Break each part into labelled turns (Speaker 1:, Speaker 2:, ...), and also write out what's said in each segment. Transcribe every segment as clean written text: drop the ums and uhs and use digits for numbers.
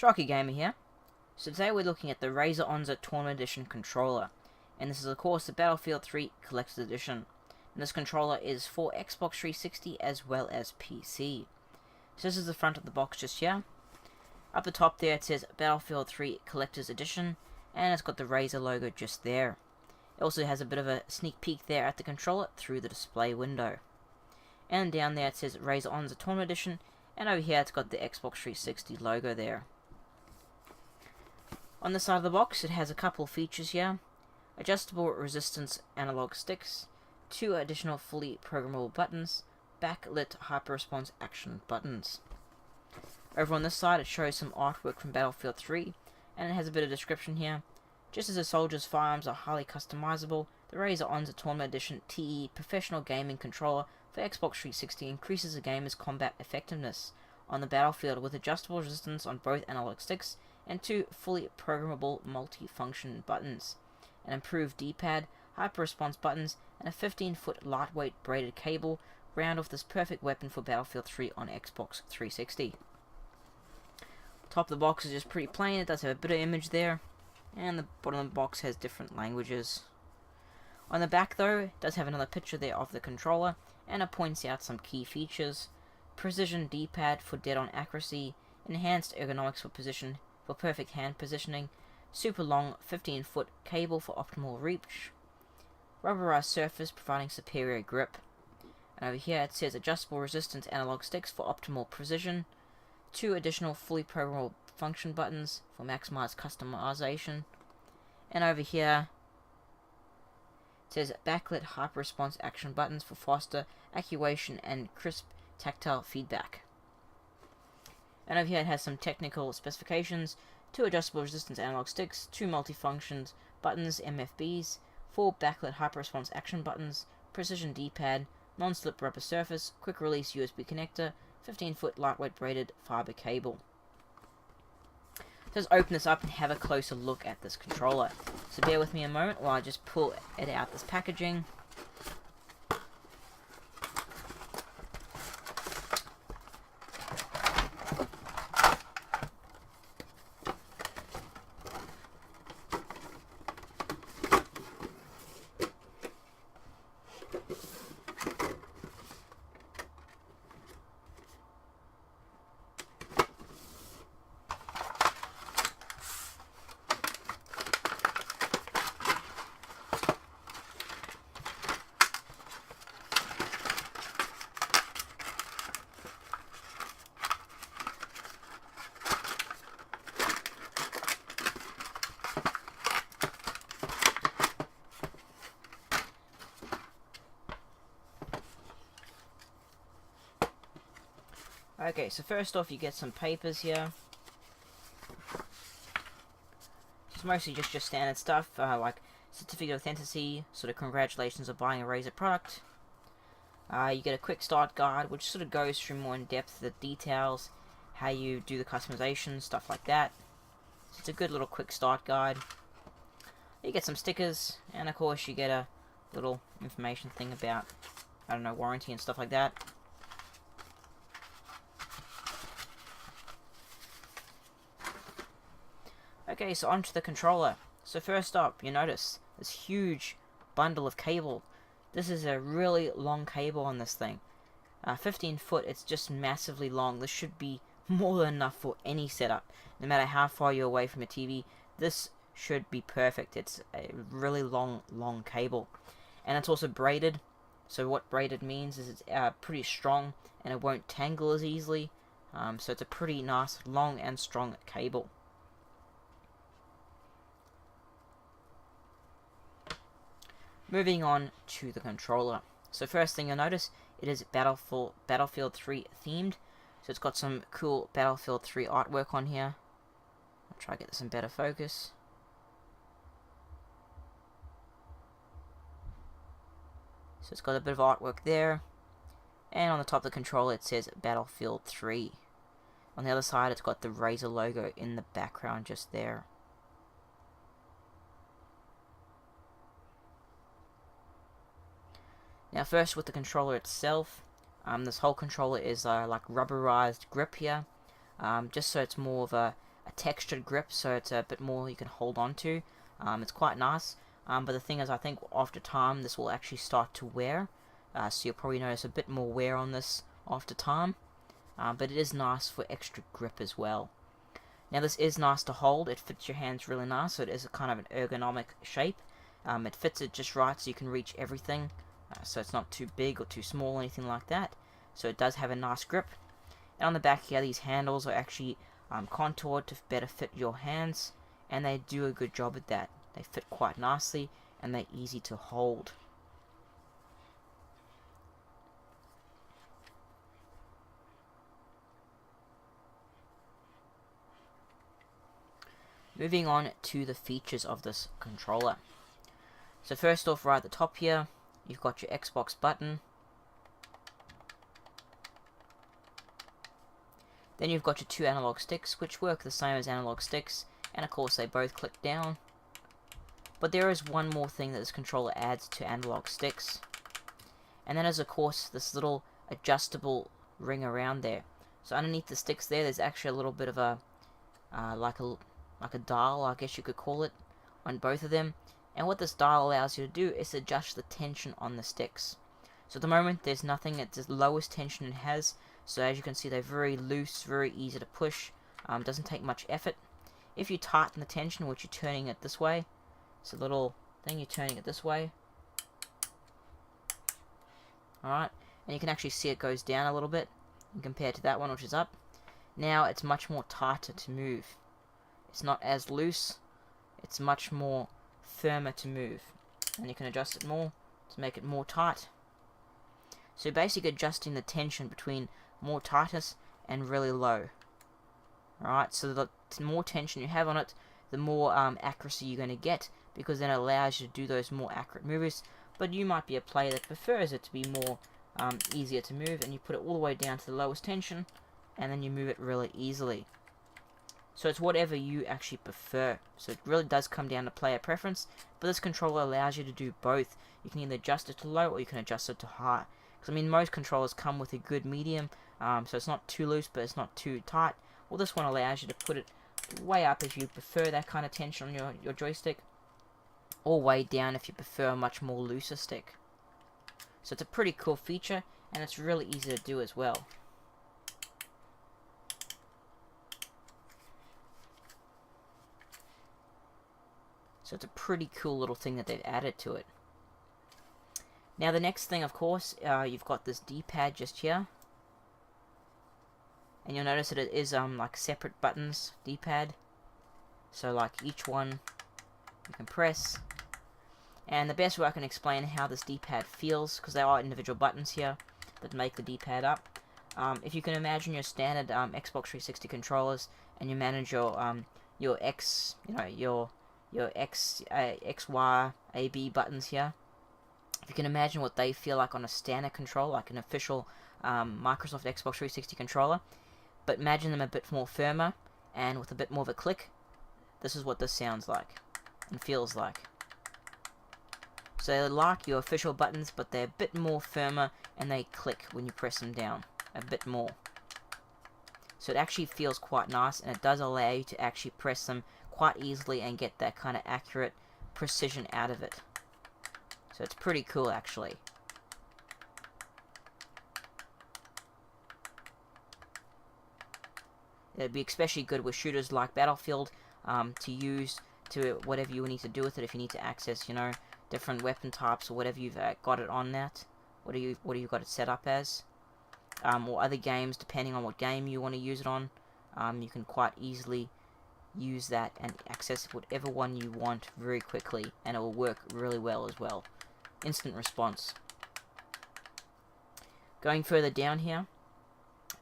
Speaker 1: Sharkie Gamer here. So today we're looking at the Razer ONZA Tournament Edition controller, and this is of course the Battlefield 3 Collector's Edition. And this controller is for Xbox 360 as well as PC. So this is the front of the box just here. Up the top there it says Battlefield 3 Collector's Edition, and it's got the Razer logo just there. It also has a bit of a sneak peek there at the controller through the display window. And down there it says Razer ONZA Tournament Edition, and over here it's got the Xbox 360 logo there. On the side of the box it has a couple of features here. Adjustable resistance analog sticks, 2 additional fully programmable buttons, backlit hyper response action buttons. Over on this side it shows some artwork from Battlefield 3, and it has a bit of description here. Just as a soldier's firearms are highly customizable, the Razer ONZA Tournament Edition TE Professional Gaming Controller for Xbox 360 increases a gamer's combat effectiveness on the battlefield with adjustable resistance on both analog sticks and 2 fully programmable multi-function buttons, an improved D-pad, hyper-response buttons, and a 15-foot lightweight braided cable round off this perfect weapon for Battlefield 3 on Xbox 360. Top of the box is just pretty plain. It does have a bit of image there, and the bottom of the box has different languages. On the back though, it does have another picture there of the controller, and it points out some key features. Precision D-pad for dead-on accuracy, enhanced ergonomics for perfect hand positioning, super long 15-foot cable for optimal reach, rubberized surface providing superior grip. And over here it says adjustable resistance analog sticks for optimal precision, 2 additional fully programmable function buttons for maximized customization, and over here it says backlit hyper response action buttons for faster actuation and crisp tactile feedback. And over here it has some technical specifications: 2 adjustable resistance analog sticks, 2 multifunctions buttons MFBs, 4 backlit hyper response action buttons, precision D-pad, non-slip rubber surface, quick release USB connector, 15-foot lightweight braided fiber cable. Let's open this up and have a closer look at this controller. So bear with me a moment while I just pull it out this packaging. Okay, so first off you get some papers here. It's mostly just your standard stuff, like certificate of authenticity, sort of congratulations on buying a Razer product. You get a quick start guide, which sort of goes through more in depth the details, how you do the customization, stuff like that. So it's a good little quick start guide. You get some stickers, and of course you get a little information thing about, I don't know, warranty and stuff like that. Okay, so onto the controller. So first up, you notice this huge bundle of cable. This is a really long cable on this thing. 15 foot, it's just massively long. This should be more than enough for any setup. No matter how far you're away from a TV, this should be perfect. It's a really long cable. And it's also braided. So what braided means is it's pretty strong and it won't tangle as easily. So it's a pretty nice, long and strong cable. Moving on to the controller. So first thing you'll notice, it is Battlefield 3 themed. So it's got some cool Battlefield 3 artwork on here. I'll try to get this in better focus. So it's got a bit of artwork there. And on the top of the controller it says Battlefield 3. On the other side it's got the Razer logo in the background just there. Now first with the controller itself, this whole controller is like rubberized grip here, just so it's more of a textured grip, so it's a bit more you can hold on to. It's quite nice, but the thing is, I think after time this will actually start to wear, so you'll probably notice a bit more wear on this after time, but it is nice for extra grip as well. Now this is nice to hold, it fits your hands really nice, so it is a kind of an ergonomic shape. It fits it just right so you can reach everything, so it's not too big or too small or anything like that, so it does have a nice grip. And on the back here, these handles are actually contoured to better fit your hands, and they do a good job at that. They fit quite nicely and they're easy to hold. Moving on to the features of this controller. So first off, right at the top here, you've got your Xbox button. Then you've got your two analog sticks, which work the same as analog sticks, and of course they both click down. But there is one more thing that this controller adds to analog sticks, and that is of course this little adjustable ring around there. So underneath the sticks there's actually a little bit of a like a dial, I guess you could call it, on both of them. And what this dial allows you to do is adjust the tension on the sticks. So at the moment there's nothing at the lowest tension it has, so as you can see they're very loose, very easy to push, doesn't take much effort. If you tighten the tension, which you're turning it this way, it's a little thing, you're turning it this way, alright, and you can actually see it goes down a little bit compared to that one, which is up. Now it's much more tighter to move. It's not as loose, it's much more firmer to move, and you can adjust it more to make it more tight. So basically adjusting the tension between more tightness and really low. Alright, so the more tension you have on it, the more accuracy you're going to get, because then it allows you to do those more accurate moves. But you might be a player that prefers it to be more easier to move, and you put it all the way down to the lowest tension, and then you move it really easily. So it's whatever you actually prefer. So it really does come down to player preference, but this controller allows you to do both. You can either adjust it to low or you can adjust it to high. Because I mean, most controllers come with a good medium, so it's not too loose but it's not too tight. Well, this one allows you to put it way up if you prefer that kind of tension on your joystick, or way down if you prefer a much more looser stick. So it's a pretty cool feature, and it's really easy to do as well. So it's a pretty cool little thing that they've added to it. Now the next thing, of course, you've got this D-pad just here. And you'll notice that it is like separate buttons, D-pad. So like each one you can press. And the best way I can explain how this D-pad feels, because there are individual buttons here that make the D-pad up. If you can imagine your standard Xbox 360 controllers, and you manage your X, your X, Y, A, B buttons here. If you can imagine what they feel like on a standard controller, like an official Microsoft Xbox 360 controller, but imagine them a bit more firmer and with a bit more of a click. This is what this sounds like and feels like. So they're like your official buttons, but they're a bit more firmer and they click when you press them down a bit more. So it actually feels quite nice, and it does allow you to actually press them quite easily and get that kind of accurate precision out of it. So it's pretty cool actually. It'd be especially good with shooters like Battlefield to use to whatever you need to do with it. If you need to access, different weapon types or whatever you've got it on that, what do you got it set up as, or other games, depending on what game you want to use it on, you can quite easily use that and access whatever one you want very quickly, and it will work really well as well. Instant response. Going further down here,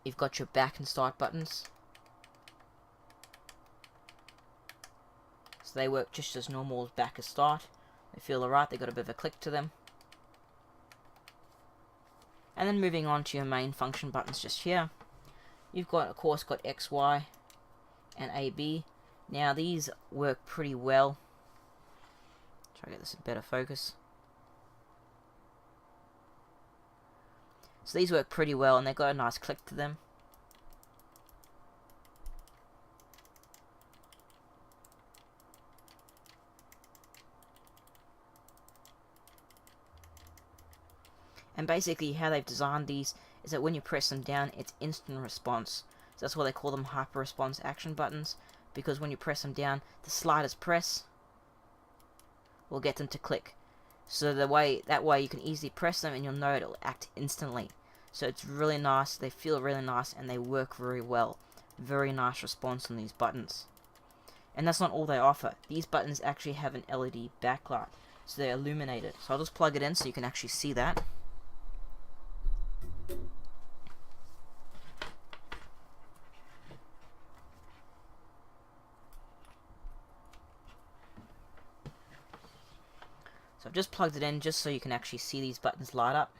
Speaker 1: you've got your back and start buttons. So they work just as normal as back and start. They feel alright, they've got a bit of a click to them. And then moving on to your main function buttons just here. You've got, of course, got X, Y, and A, B. Now these work pretty well. Try to get this in better focus. So these work pretty well, and they've got a nice click to them. And basically how they've designed these is that when you press them down, it's instant response. So that's why they call them hyper response action buttons, because when you press them down, the slightest press will get them to click. So that way you can easily press them and you'll know it'll act instantly. So it's really nice, they feel really nice, and they work very well. Very nice response on these buttons. And that's not all they offer. These buttons actually have an LED backlight, so they're illuminated. So I'll just plug it in so you can actually see that. So I've just plugged it in just so you can actually see these buttons light up.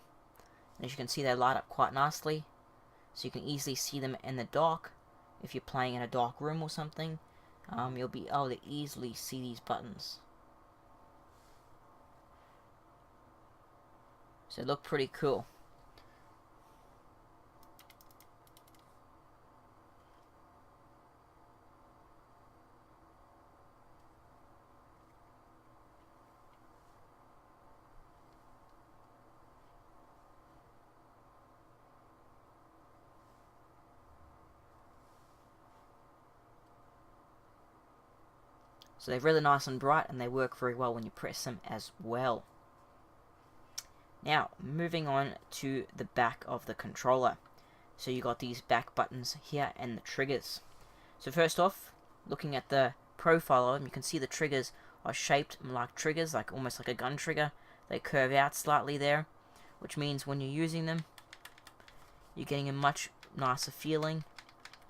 Speaker 1: And as you can see, they light up quite nicely. So you can easily see them in the dark. If you're playing in a dark room or something, you'll be able to easily see these buttons. So they look pretty cool. So they're really nice and bright, and they work very well when you press them as well. Now, moving on to the back of the controller. So you got these back buttons here and the triggers. So first off, looking at the profile of them, you can see the triggers are shaped like triggers, like almost like a gun trigger. They curve out slightly there, which means when you're using them, you're getting a much nicer feeling,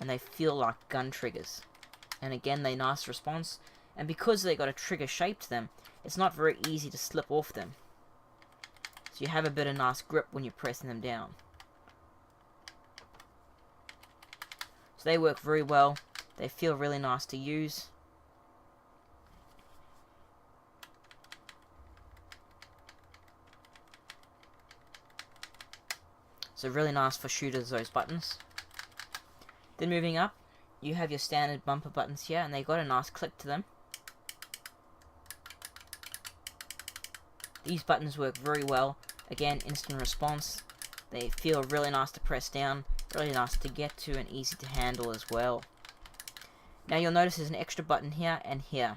Speaker 1: and they feel like gun triggers. And again, they nice response. And because they got a trigger shape to them, it's not very easy to slip off them. So you have a bit of nice grip when you're pressing them down. So they work very well. They feel really nice to use. So really nice for shooters, those buttons. Then moving up, you have your standard bumper buttons here, and they got a nice click to them. These buttons work very well. Again, instant response. They feel really nice to press down, really nice to get to, and easy to handle as well. Now you'll notice there's an extra button here and here.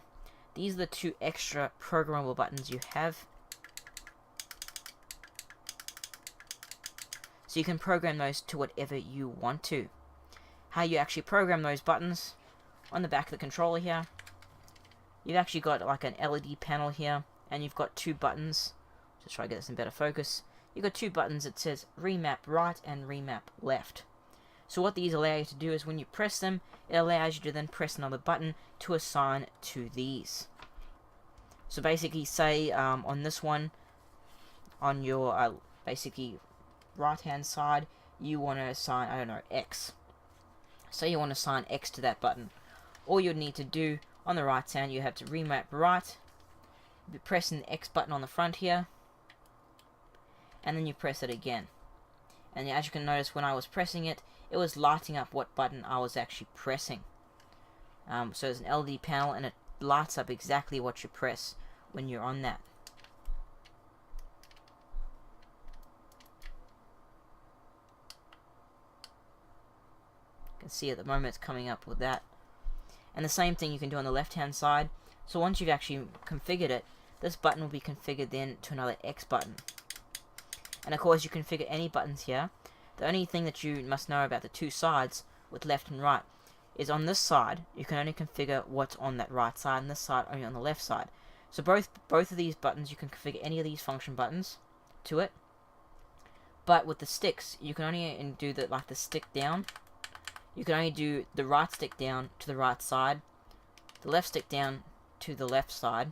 Speaker 1: These are the two extra programmable buttons you have. So you can program those to whatever you want to. How you actually program those buttons, on the back of the controller here, you've actually got like an LED panel here, and you've got two buttons. Just try to get this in better focus. You've got two buttons that says remap right and remap left. So what these allow you to do is when you press them, it allows you to then press another button to assign to these. So basically, say on this one, on your basically right hand side, you want to assign, I don't know, X. So you want to assign X to that button. All you need to do on the right hand, you have to remap right, be pressing the X button on the front here, and then you press it again. And as you can notice, when I was pressing it, it was lighting up what button I was actually pressing. So there's an LED panel, and it lights up exactly what you press when you're on that. You can see at the moment it's coming up with that. And the same thing you can do on the left hand side. So once you've actually configured it, this button will be configured then to another X button. And of course you configure any buttons here. The only thing that you must know about the two sides with left and right is on this side you can only configure what's on that right side, and this side only on the left side. So both of these buttons, you can configure any of these function buttons to it. But with the sticks, you can only do the stick down. You can only do the right stick down to the right side, the left stick down to the left side,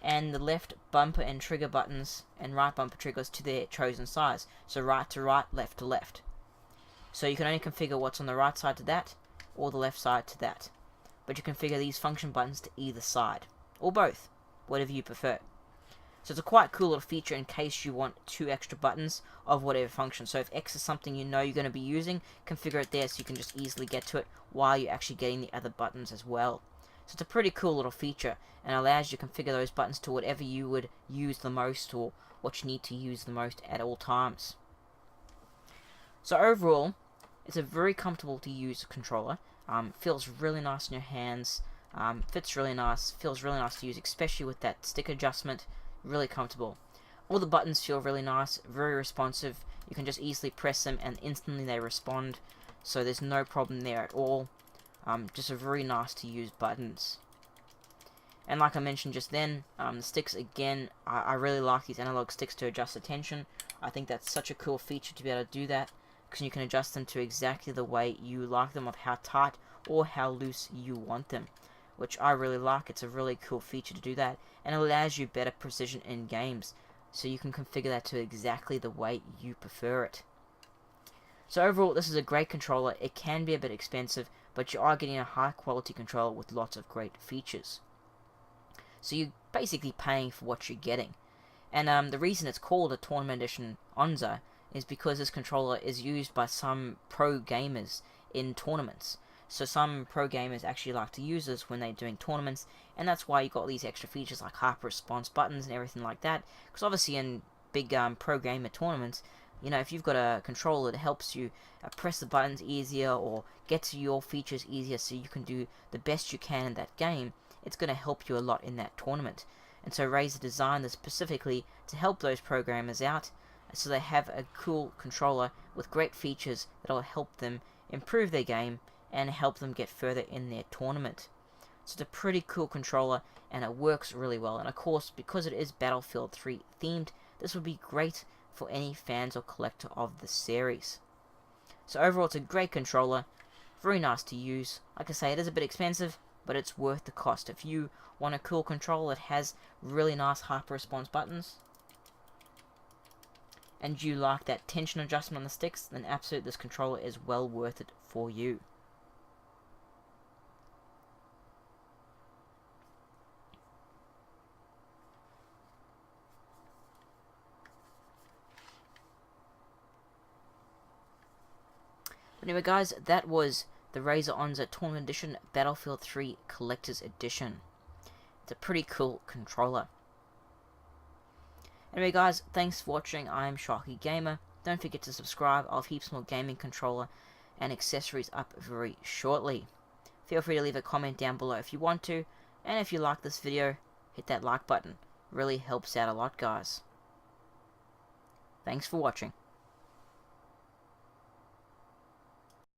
Speaker 1: and the left bumper and trigger buttons and right bumper triggers to their chosen size. So right to right, left to left. So you can only configure what's on the right side to that, or the left side to that. But you configure these function buttons to either side, or both, whatever you prefer. So it's a quite cool little feature in case you want two extra buttons of whatever function. So if X is something you know you're going to be using, configure it there so you can just easily get to it while you're actually getting the other buttons as well. So it's a pretty cool little feature, and allows you to configure those buttons to whatever you would use the most, or what you need to use the most at all times. So overall, it's a very comfortable to use controller. Feels really nice in your hands. Fits really nice. Feels really nice to use, especially with that stick adjustment. Really comfortable. All the buttons feel really nice, very responsive. You can just easily press them and instantly they respond. So there's no problem there at all. Just a very nice to use buttons. And like I mentioned just then, the sticks again, I really like these analog sticks to adjust the tension. I think that's such a cool feature to be able to do that, because you can adjust them to exactly the way you like them, of how tight or how loose you want them, which I really like. It's a really cool feature to do that, and it allows you better precision in games, so you can configure that to exactly the way you prefer it. So overall, this is a great controller. It can be a bit expensive, but you are getting a high quality controller with lots of great features. So you're basically paying for what you're getting. And the reason it's called a Tournament Edition ONZA is because this controller is used by some pro gamers in tournaments. So some pro gamers actually like to use this when they're doing tournaments, and that's why you got these extra features like hyper response buttons and everything like that. Because obviously in big pro gamer tournaments, you know, if you've got a controller that helps you press the buttons easier or get to your features easier so you can do the best you can in that game, it's going to help you a lot in that tournament. And so Razer designed this specifically to help those programmers out, so they have a cool controller with great features that will help them improve their game and help them get further in their tournament. So it's a pretty cool controller, and it works really well. And of course, because it is Battlefield 3 themed, this would be great for any fans or collector of the series. So overall, it's a great controller, very nice to use. Like I say, it is a bit expensive, but it's worth the cost. If you want a cool controller that has really nice hyper response buttons, and you like that tension adjustment on the sticks, then absolutely this controller is well worth it for you. But anyway guys, that was the Razer ONZA Tournament Edition Battlefield 3 Collector's Edition. It's a pretty cool controller. Anyway guys, thanks for watching. I am Sharkie Gamer. Don't forget to subscribe. I'll have heaps more gaming controller and accessories up very shortly. Feel free to leave a comment down below if you want to. And if you like this video, hit that like button. Really helps out a lot guys. Thanks for watching.